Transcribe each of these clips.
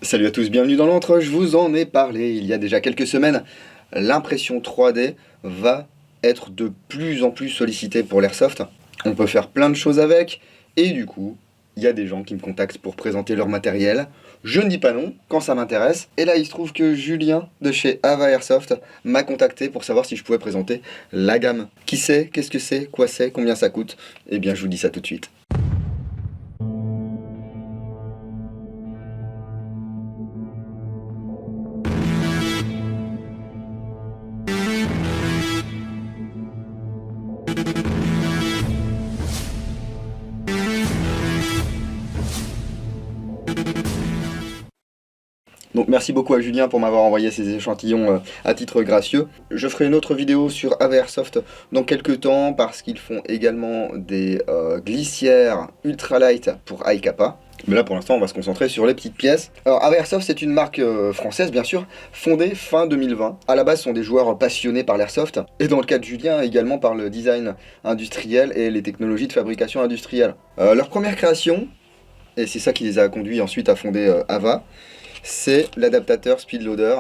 Salut à tous, bienvenue dans l'Antre, je vous en ai parlé il y a déjà quelques semaines. L'impression 3D va être de plus en plus sollicitée pour l'airsoft. On peut faire plein de choses avec, et du coup, il y a des gens qui me contactent pour présenter leur matériel. Je ne dis pas non quand ça m'intéresse. Et là, il se trouve que Julien de chez Ava Airsoft m'a contacté pour savoir si je pouvais présenter la gamme. Qui c'est, qu'est-ce que c'est, quoi c'est, combien ça coûte? Eh bien, je vous dis ça tout de suite. Donc merci beaucoup à Julien pour m'avoir envoyé ces échantillons à titre gracieux. Je ferai une autre vidéo sur Ava Airsoft dans quelques temps parce qu'ils font également des glissières ultralight pour high kappa. Mais là pour l'instant on va se concentrer sur les petites pièces. Alors Ava Airsoft c'est une marque française bien sûr, fondée fin 2020. À la base ce sont des joueurs passionnés par l'airsoft et dans le cas de Julien également par le design industriel et les technologies de fabrication industrielle. Leur première création, et c'est ça qui les a conduits ensuite à fonder Ava, c'est l'adaptateur Speedloader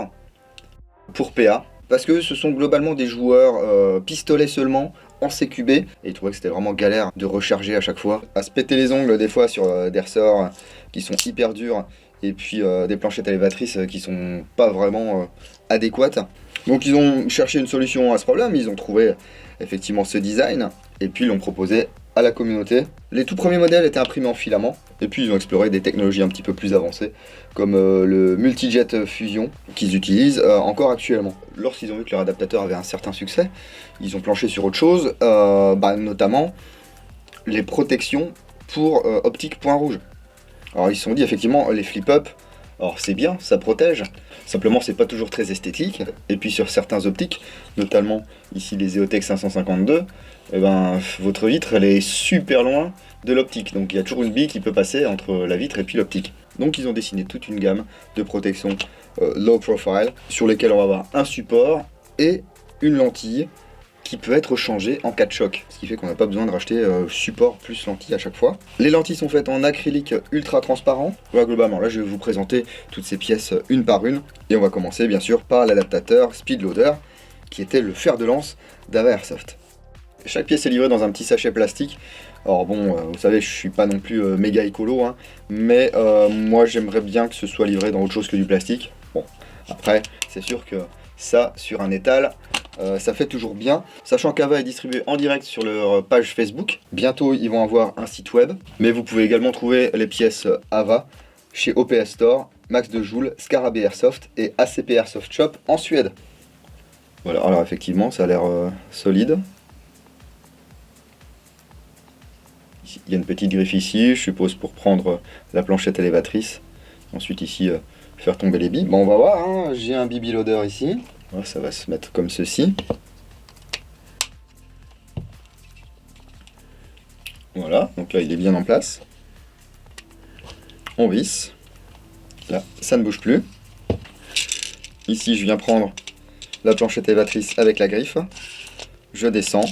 pour PA. Parce que ce sont globalement des joueurs pistolets seulement, en CQB. Et ils trouvaient que c'était vraiment galère de recharger à chaque fois. À se péter les ongles des fois sur des ressorts qui sont hyper durs. Et puis des planchettes élévatrices qui sont pas vraiment adéquates. Donc ils ont cherché une solution à ce problème. Ils ont trouvé effectivement ce design. Et puis ils l'ont proposé à la communauté. Les tout premiers modèles étaient imprimés en filament, et puis ils ont exploré des technologies un petit peu plus avancées, comme le multijet fusion, qu'ils utilisent encore actuellement. Lorsqu'ils ont vu que leur adaptateur avait un certain succès, ils ont planché sur autre chose, notamment les protections pour optique point rouge. Alors ils se sont dit effectivement les flip-up, alors c'est bien, ça protège, simplement c'est pas toujours très esthétique, et puis sur certains optiques, notamment ici les EOTech 552, eh ben, votre vitre elle est super loin de l'optique, donc il y a toujours une bille qui peut passer entre la vitre et puis l'optique. Donc ils ont dessiné toute une gamme de protections low profile, sur lesquelles on va avoir un support et une lentille qui peut être changée en cas de choc, ce qui fait qu'on n'a pas besoin de racheter support plus lentille à chaque fois. Les lentilles sont faites en acrylique ultra transparent. Voilà, globalement, là je vais vous présenter toutes ces pièces une par une, et on va commencer bien sûr par l'adaptateur Speedloader, qui était le fer de lance d'Ava Airsoft. Chaque pièce est livrée dans un petit sachet plastique. Alors bon, vous savez, je suis pas non plus méga écolo, hein, mais moi j'aimerais bien que ce soit livré dans autre chose que du plastique. Bon, après, c'est sûr que ça, sur un étal, ça fait toujours bien. Sachant qu'Ava est distribué en direct sur leur page Facebook. Bientôt, ils vont avoir un site web. Mais vous pouvez également trouver les pièces Ava chez OPS Store, Max de Joule, Scarabée Airsoft et ACP Airsoft Shop en Suède. Voilà, alors effectivement, ça a l'air solide. Il y a une petite griffe ici, je suppose pour prendre la planchette élévatrice. Ensuite ici, faire tomber les billes. Bon, on va voir, hein. J'ai un BB loader ici. Voilà, ça va se mettre comme ceci. Voilà, donc là il est bien en place. On visse. Là, ça ne bouge plus. Ici, je viens prendre la planchette élévatrice avec la griffe. Je descends.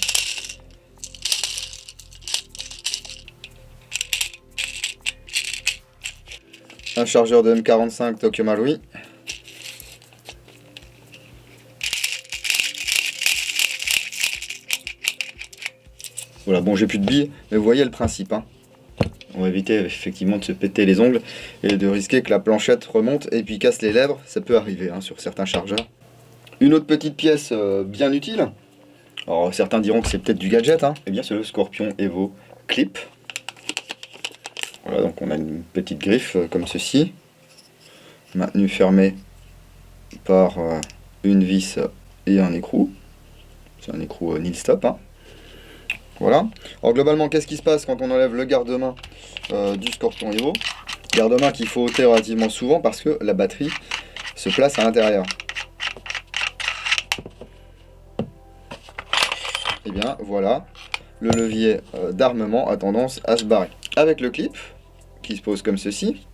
Un chargeur de M45 Tokyo Marui. Voilà, bon j'ai plus de billes, mais vous voyez le principe, hein. On va éviter effectivement de se péter les ongles et de risquer que la planchette remonte et puis casse les lèvres, ça peut arriver hein, sur certains chargeurs. Une autre petite pièce bien utile, alors certains diront que c'est peut-être du gadget, hein. Eh bien c'est le Scorpion Evo Clip. Voilà, donc on a une petite griffe comme ceci, maintenue fermée par une vis et un écrou. C'est un écrou nil stop, hein. Voilà. Alors globalement, qu'est-ce qui se passe quand on enlève le garde-main du Scorpion Evo? Garde-main qu'il faut ôter relativement souvent parce que la batterie se place à l'intérieur. Et bien voilà, le levier d'armement a tendance à se barrer. Avec le clip, qui se pose comme ceci,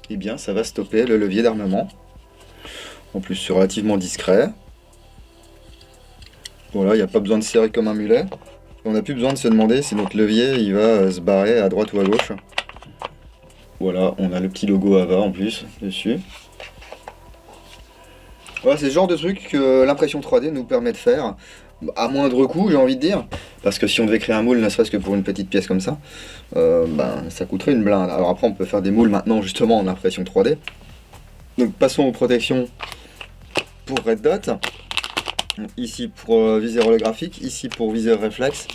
et bien ça va stopper le levier d'armement. En plus c'est relativement discret. Voilà, il n'y a pas besoin de serrer comme un mulet. On n'a plus besoin de se demander si notre levier il va se barrer à droite ou à gauche. Voilà, on a le petit logo Ava en plus dessus. Voilà, c'est le genre de truc que l'impression 3D nous permet de faire à moindre coût, j'ai envie de dire. Parce que si on devait créer un moule, ne serait-ce que pour une petite pièce comme ça, ça coûterait une blinde. Alors après, on peut faire des moules maintenant justement en impression 3D. Donc passons aux protections pour Red Dot. Ici pour viseur holographique, ici pour viseur réflexe.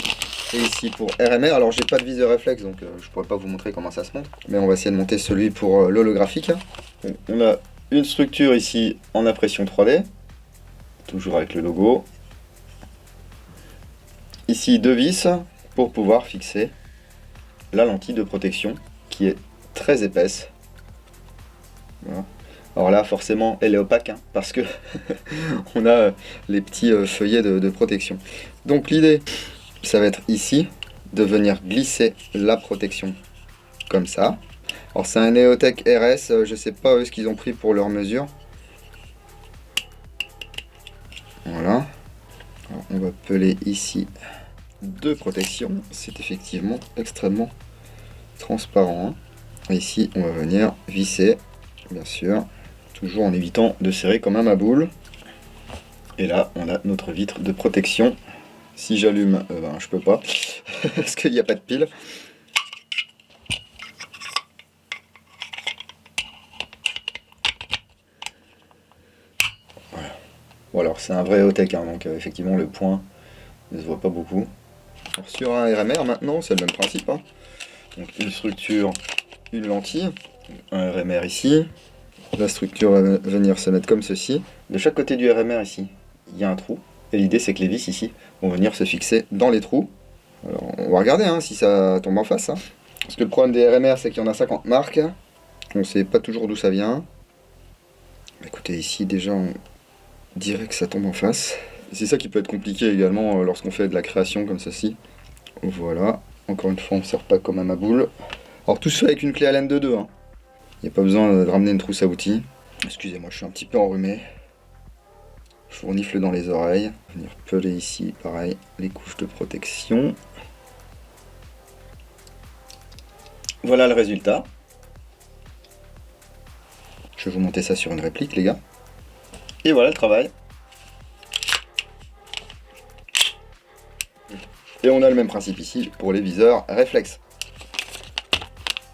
Et ici pour RMR, alors j'ai pas de viseur réflexe donc je pourrais pas vous montrer comment ça se monte. Mais on va essayer de monter celui pour l'holographique. On a une structure ici en impression 3D, toujours avec le logo. Ici 2 vis pour pouvoir fixer la lentille de protection qui est très épaisse. Voilà. Alors là forcément elle est opaque hein, parce que on a les petits feuillets de protection. Donc l'idée ça va être ici de venir glisser la protection comme ça. Alors c'est un Neotech RS, je sais pas eux ce qu'ils ont pris pour leur mesure. Voilà. Alors, on va peler ici 2 protections. C'est effectivement extrêmement transparent. Et ici on va venir visser, bien sûr, toujours en évitant de serrer comme un maboule. Et là on a notre vitre de protection. Si j'allume, je peux pas, parce qu'il n'y a pas de pile. Voilà. Bon alors c'est un vrai Neotech, hein, donc effectivement le point ne se voit pas beaucoup. Alors, sur un RMR maintenant, c'est le même principe. Hein. Donc une structure, une lentille, un RMR ici. La structure va venir se mettre comme ceci. De chaque côté du RMR ici, il y a un trou. Et l'idée c'est que les vis ici vont venir se fixer dans les trous. Alors, on va regarder hein, si ça tombe en face. Hein. Parce que le problème des RMR c'est qu'il y en a 50 marques. On ne sait pas toujours d'où ça vient. Écoutez, ici déjà on dirait que ça tombe en face. C'est ça qui peut être compliqué également lorsqu'on fait de la création comme ceci. Voilà, encore une fois on ne sert pas comme un maboule. Alors tout se fait avec une clé Allen de 2. Hein. Il n'y a pas besoin de ramener une trousse à outils. Excusez-moi, je suis un petit peu enrhumé. Je vous renifle dans les oreilles. Venir peler ici, pareil, les couches de protection. Voilà le résultat. Je vais vous monter ça sur une réplique, les gars. Et voilà le travail. Et on a le même principe ici pour les viseurs réflexes.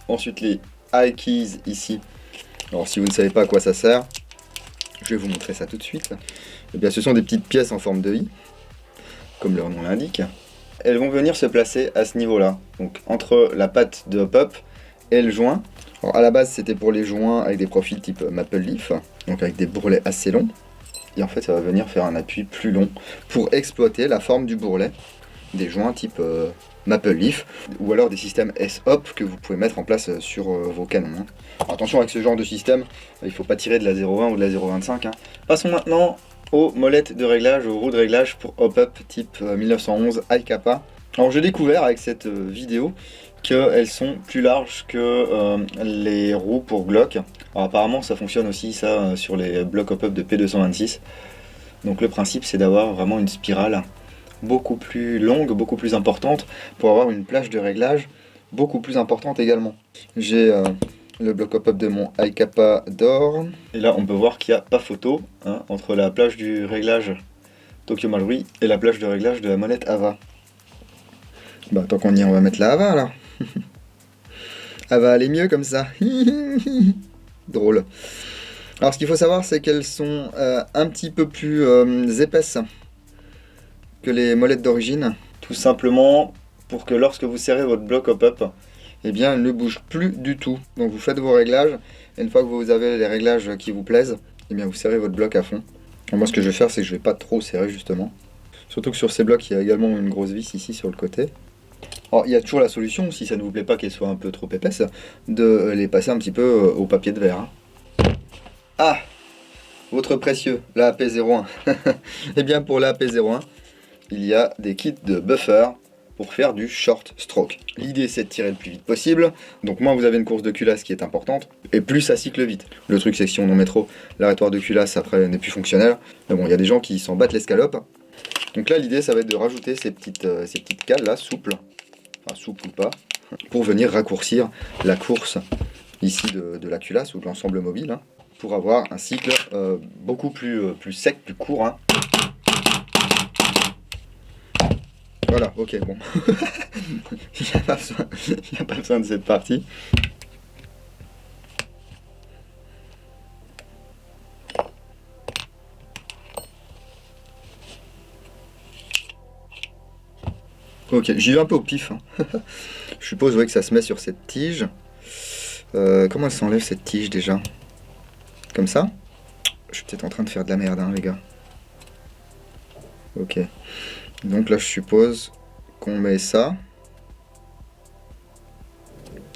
Ensuite les eye keys ici. Alors si vous ne savez pas à quoi ça sert, je vais vous montrer ça tout de suite. Eh bien ce sont des petites pièces en forme de i, comme leur nom l'indique. Elles vont venir se placer à ce niveau-là, donc entre la patte de hop-up et le joint. Alors à la base c'était pour les joints avec des profils type Maple Leaf, donc avec des bourrelets assez longs. Et en fait ça va venir faire un appui plus long pour exploiter la forme du bourrelet des joints type Maple Leaf, ou alors des systèmes S-Hop que vous pouvez mettre en place sur vos canons. Hein. Attention avec ce genre de système, il ne faut pas tirer de la 0.1 ou de la 0.25. Hein. Passons maintenant aux molettes de réglage, aux roues de réglage pour Hop-Up type 1911 iCappa. Alors j'ai découvert avec cette vidéo qu'elles sont plus larges que les roues pour Glock. Alors apparemment ça fonctionne aussi ça sur les blocs Hop-Up de P226. Donc le principe c'est d'avoir vraiment une spirale beaucoup plus longue, beaucoup plus importante, pour avoir une plage de réglage beaucoup plus importante également. J'ai le bloc hop-up de mon iCappa d'or. Et là on peut voir qu'il n'y a pas photo hein, entre la plage du réglage Tokyo Marui et la plage de réglage de la molette Ava. Bah tant qu'on y est on va mettre la Ava là. Elle va aller mieux comme ça. Drôle. Alors ce qu'il faut savoir c'est qu'elles sont un petit peu plus épaisses que les molettes d'origine, tout simplement pour que lorsque vous serrez votre bloc hop-up, eh bien elle ne bouge plus du tout. Donc vous faites vos réglages, et une fois que vous avez les réglages qui vous plaisent, eh bien vous serrez votre bloc à fond. Alors moi ce que je vais faire c'est que je vais pas trop serrer justement. Surtout que sur ces blocs il y a également une grosse vis ici sur le côté. Alors il y a toujours la solution, si ça ne vous plaît pas qu'elles soient un peu trop épaisses, de les passer un petit peu au papier de verre. Hein. Ah, votre précieux, la AP01. Eh bien pour la AP01, il y a des kits de buffer pour faire du short stroke. L'idée c'est de tirer le plus vite possible, donc moins vous avez une course de culasse qui est importante, et plus ça cycle vite. Le truc c'est que si on en met trop, l'arrêtoire de culasse après n'est plus fonctionnel. Mais bon, il y a des gens qui s'en battent l'escalope. Donc là l'idée ça va être de rajouter ces petites cales là, souples, enfin souples ou pas, pour venir raccourcir la course ici de la culasse ou de l'ensemble mobile, hein, pour avoir un cycle beaucoup plus sec, plus court. Hein. Voilà, ok, bon. Il n'y a pas besoin de cette partie. Ok, j'y vais un peu au pif. Hein. Je suppose ouais, que ça se met sur cette tige. Comment elle s'enlève cette tige déjà? Comme ça? Je suis peut-être en train de faire de la merde, hein, les gars. Ok. Donc là, je suppose qu'on met ça.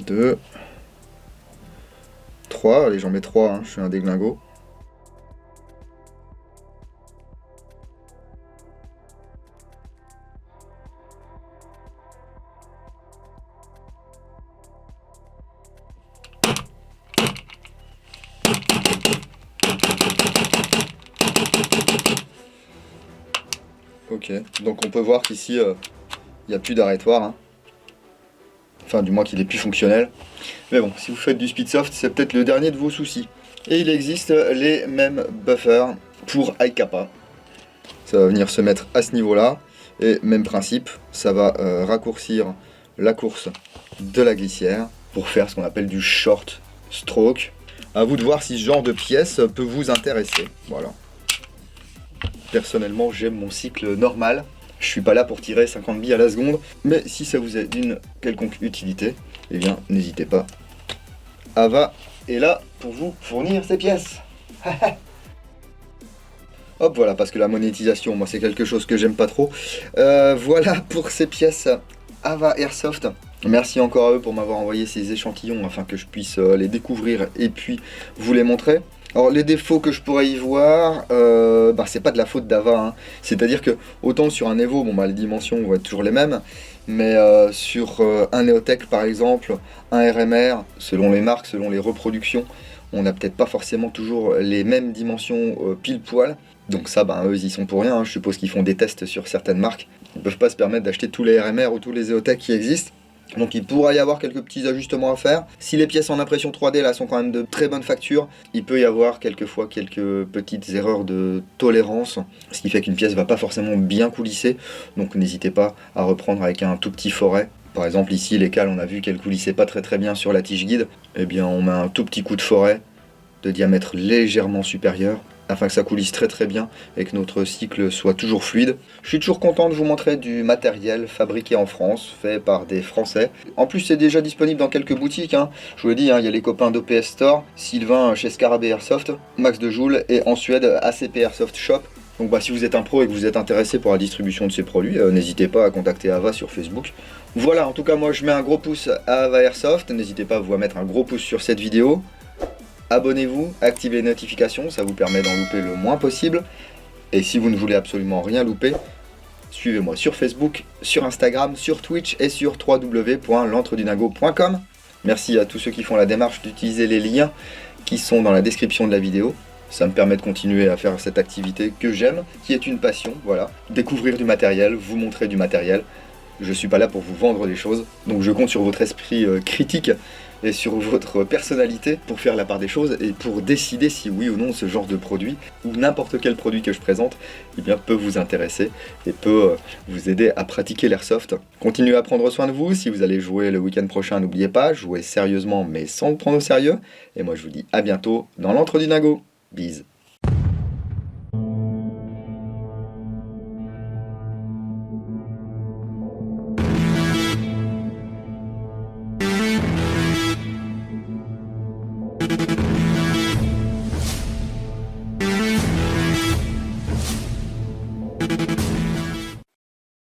2, 3. Allez, j'en mets 3, hein, je suis un déglingo. Ok, donc on peut voir qu'ici, il n'y a plus d'arrêtoir. Hein. Enfin, du moins qu'il est plus fonctionnel. Mais bon, si vous faites du Speedsoft, c'est peut-être le dernier de vos soucis. Et il existe les mêmes buffers pour iCappa. Ça va venir se mettre à ce niveau-là. Et même principe, ça va raccourcir la course de la glissière pour faire ce qu'on appelle du short stroke. À vous de voir si ce genre de pièce peut vous intéresser. Voilà. Personnellement, j'aime mon cycle normal. Je suis pas là pour tirer 50 billes à la seconde. Mais si ça vous est d'une quelconque utilité, eh bien, n'hésitez pas. Ava est là pour vous fournir ces pièces. Hop, voilà, parce que la monétisation, moi, c'est quelque chose que j'aime pas trop. Voilà pour ces pièces Ava Airsoft. Merci encore à eux pour m'avoir envoyé ces échantillons afin que je puisse les découvrir et puis vous les montrer. Alors les défauts que je pourrais y voir, c'est pas de la faute d'Ava, hein. C'est-à-dire que autant sur un Evo, bon les dimensions vont être toujours les mêmes, mais sur un Neotech par exemple, un RMR, selon les marques, selon les reproductions, on n'a peut-être pas forcément toujours les mêmes dimensions pile poil. Donc ça, eux ils y sont pour rien, hein. Je suppose qu'ils font des tests sur certaines marques. Ils ne peuvent pas se permettre d'acheter tous les RMR ou tous les Neotech qui existent. Donc il pourra y avoir quelques petits ajustements à faire. Si les pièces en impression 3D là sont quand même de très bonne facture, il peut y avoir quelquefois quelques petites erreurs de tolérance, ce qui fait qu'une pièce va pas forcément bien coulisser. Donc n'hésitez pas à reprendre avec un tout petit forêt. Par exemple ici les cales, on a vu qu'elles coulissaient pas très bien sur la tige guide. Eh bien on met un tout petit coup de forêt de diamètre légèrement supérieur afin que ça coulisse très bien et que notre cycle soit toujours fluide. Je suis toujours content de vous montrer du matériel fabriqué en France, fait par des Français. En plus c'est déjà disponible dans quelques boutiques, hein. Je vous l'ai dit, hein, il y a les copains d'OPS Store, Sylvain chez Scarabée Airsoft, Max de Joule et en Suède ACP Airsoft Shop. Donc si vous êtes un pro et que vous êtes intéressé pour la distribution de ces produits, n'hésitez pas à contacter Ava sur Facebook. Voilà, en tout cas moi je mets un gros pouce à Ava Airsoft, n'hésitez pas à vous mettre un gros pouce sur cette vidéo. Abonnez-vous, activez les notifications, ça vous permet d'en louper le moins possible. Et si vous ne voulez absolument rien louper, suivez-moi sur Facebook, sur Instagram, sur Twitch et sur www.l'entredinago.com. Merci à tous ceux qui font la démarche d'utiliser les liens qui sont dans la description de la vidéo. Ça me permet de continuer à faire cette activité que j'aime, qui est une passion, voilà. Découvrir du matériel, vous montrer du matériel. Je suis pas là pour vous vendre des choses, donc je compte sur votre esprit critique et sur votre personnalité pour faire la part des choses et pour décider si oui ou non ce genre de produit ou n'importe quel produit que je présente peut vous intéresser et peut vous aider à pratiquer l'airsoft. Continuez à prendre soin de vous. Si vous allez jouer le week-end prochain, n'oubliez pas, jouez sérieusement mais sans le prendre au sérieux. Et moi je vous dis à bientôt dans l'Entre du Nago. Bise.